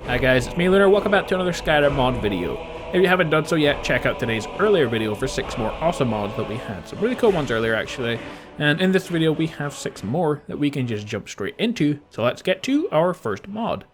Hi guys, it's me Lunar, welcome back to another Skyrim mod video. If you haven't done so yet, check out today's earlier video for 6 more awesome mods that we had. Some really cool ones earlier actually, and in this video we have 6 more that we can just jump straight into, so let's get to our first mod.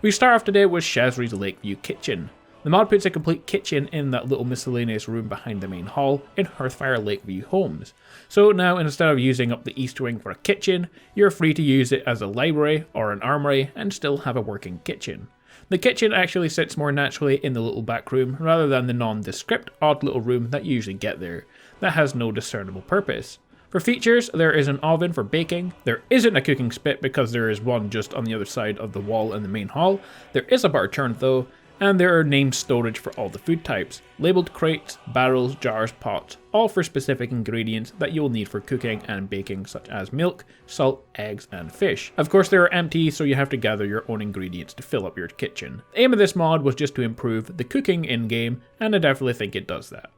We start off today with Shazri's Lakeview Kitchen. The mod puts a complete kitchen in that little miscellaneous room behind the main hall in Hearthfire Lakeview Homes. So now instead of using up the east wing for a kitchen, you're free to use it as a library or an armory and still have a working kitchen. The kitchen actually sits more naturally in the little back room rather than the nondescript odd little room that you usually get there, that has no discernible purpose. For features, there is an oven for baking, there isn't a cooking spit because there is one just on the other side of the wall in the main hall, there is a bar churn though, and there are named storage for all the food types, labelled crates, barrels, jars, pots, all for specific ingredients that you'll need for cooking and baking such as milk, salt, eggs and fish. Of course they are empty, so you have to gather your own ingredients to fill up your kitchen. The aim of this mod was just to improve the cooking in-game, and I definitely think it does that.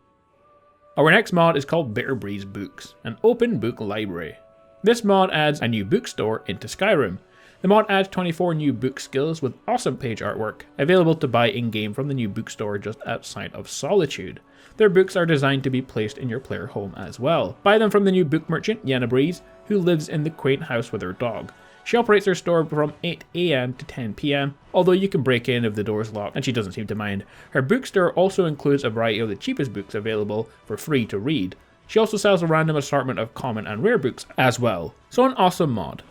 Our next mod is called Bitter Breeze Books, an open book library. This mod adds a new bookstore into Skyrim. The mod adds 24 new book skills with awesome page artwork, available to buy in-game from the new bookstore just outside of Solitude. Their books are designed to be placed in your player home as well. Buy them from the new book merchant, Yenna Breeze, who lives in the quaint house with her dog. She operates her store from 8 AM to 10 PM, although you can break in if the door is locked and she doesn't seem to mind. Her bookstore also includes a variety of the cheapest books available for free to read. She also sells a random assortment of common and rare books as well. So an awesome mod.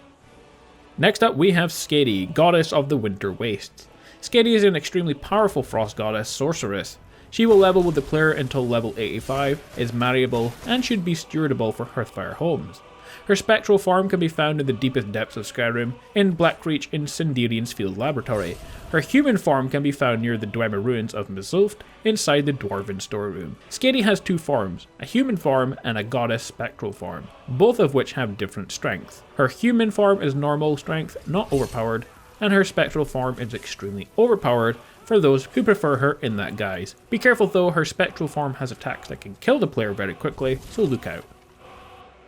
Next up we have Skady, Goddess of the Winter Wastes. Skady is an extremely powerful frost goddess sorceress. She will level with the player until level 85, is marryable, and should be stewardable for Hearthfire homes. Her spectral form can be found in the deepest depths of Skyrim, in Blackreach in Sindirian's Field Laboratory. Her human form can be found near the Dwemer ruins of Mizulft, inside the Dwarven storeroom. Skady has 2 forms, a human form and a goddess spectral form, both of which have different strengths. Her human form is normal strength, not overpowered, and her spectral form is extremely overpowered for those who prefer her in that guise. Be careful though, her spectral form has attacks that can kill the player very quickly, so look out.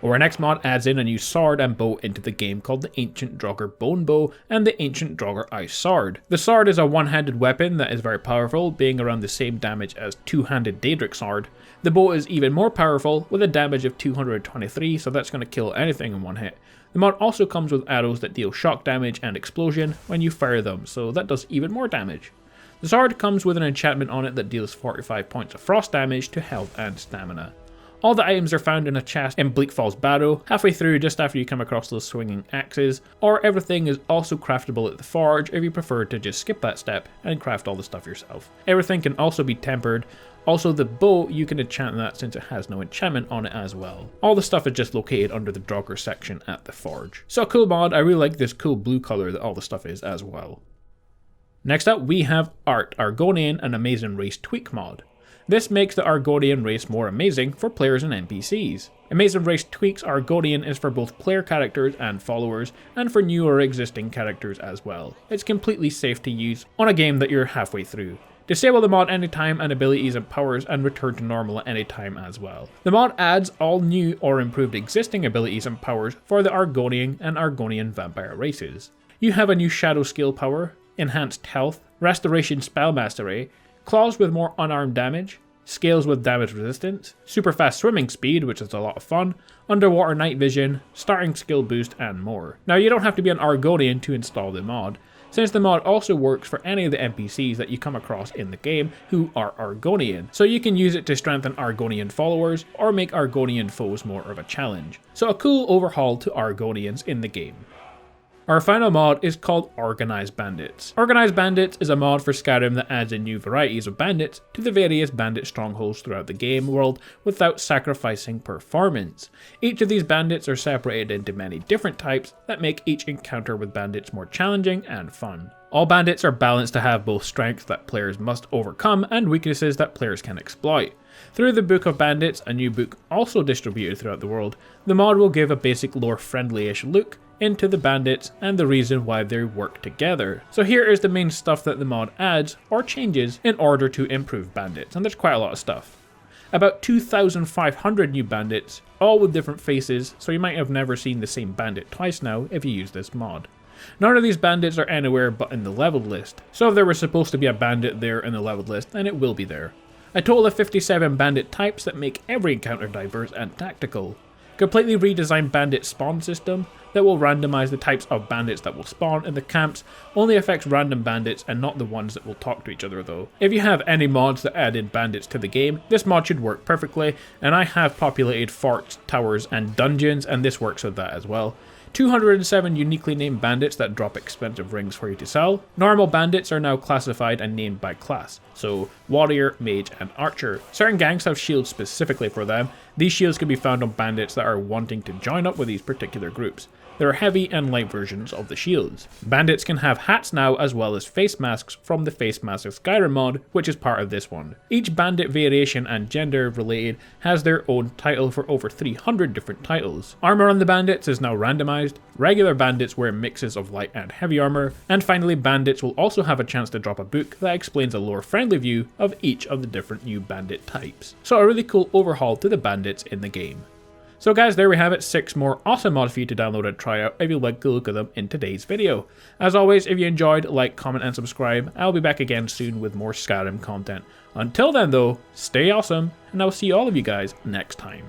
Our next mod adds in a new sword and bow into the game called the Ancient Draugr Bone Bow and the Ancient Draugr Ice Sword. The sword is a one-handed weapon that is very powerful, being around the same damage as two-handed Daedric sword. The bow is even more powerful with a damage of 223, so that's going to kill anything in one hit. The mod also comes with arrows that deal shock damage and explosion when you fire them, so that does even more damage. The sword comes with an enchantment on it that deals 45 points of frost damage to health and stamina. All the items are found in a chest in Bleak Falls Barrow, halfway through just after you come across those swinging axes, or everything is also craftable at the forge if you prefer to just skip that step and craft all the stuff yourself. Everything can also be tempered. Also the bow, you can enchant that since it has no enchantment on it as well. All the stuff is just located under the Draugr section at the forge. So a cool mod, I really like this cool blue colour that all the stuff is as well. Next up we have Art, Argonian and Amazing Race Tweak mod. This makes the Argonian race more amazing for players and NPCs. Amazing Race Tweaks Argonian is for both player characters and followers, and for new or existing characters as well. It's completely safe to use on a game that you're halfway through. Disable the mod anytime and abilities and powers and return to normal at any time as well. The mod adds all new or improved existing abilities and powers for the Argonian and Argonian vampire races. You have a new shadow skill power, enhanced health, restoration spell mastery, claws with more unarmed damage, scales with damage resistance, super fast swimming speed, which is a lot of fun, underwater night vision, starting skill boost, and more. Now you don't have to be an Argonian to install the mod, since the mod also works for any of the NPCs that you come across in the game who are Argonian, so you can use it to strengthen Argonian followers or make Argonian foes more of a challenge. So a cool overhaul to Argonians in the game. Our final mod is called Organized Bandits. Organized Bandits is a mod for Skyrim that adds in new varieties of bandits to the various bandit strongholds throughout the game world without sacrificing performance. Each of these bandits are separated into many different types that make each encounter with bandits more challenging and fun. All bandits are balanced to have both strengths that players must overcome and weaknesses that players can exploit. Through the Book of Bandits, a new book also distributed throughout the world, the mod will give a basic lore friendly-ish look into the bandits and the reason why they work together. So here is the main stuff that the mod adds or changes in order to improve bandits, and there's quite a lot of stuff. About 2,500 new bandits, all with different faces, so you might have never seen the same bandit twice now if you use this mod. None of these bandits are anywhere but in the leveled list, so if there was supposed to be a bandit there in the leveled list, then it will be there. A total of 57 bandit types that make every encounter diverse and tactical. Completely redesigned bandit spawn system that will randomize the types of bandits that will spawn in the camps, only affects random bandits and not the ones that will talk to each other though. If you have any mods that add in bandits to the game, this mod should work perfectly, and I have populated forts, towers and dungeons, and this works with that as well. 207 uniquely named bandits that drop expensive rings for you to sell. Normal bandits are now classified and named by class, so warrior, mage and archer. Certain gangs have shields specifically for them. These shields can be found on bandits that are wanting to join up with these particular groups. There are heavy and light versions of the shields. Bandits can have hats now as well as face masks from the Face Mask of Skyrim mod, which is part of this one. Each bandit variation and gender related has their own title for over 300 different titles. Armor on the bandits is now randomized, regular bandits wear mixes of light and heavy armor, and finally bandits will also have a chance to drop a book that explains a lore friendly view of each of the different new bandit types. So a really cool overhaul to the bandits in the game. So guys, there we have it, 6 more awesome mods for you to download and try out if you like the look of them in today's video. As always, if you enjoyed, like, comment and subscribe. I'll be back again soon with more Skyrim content. Until then though, stay awesome, and I'll see all of you guys next time.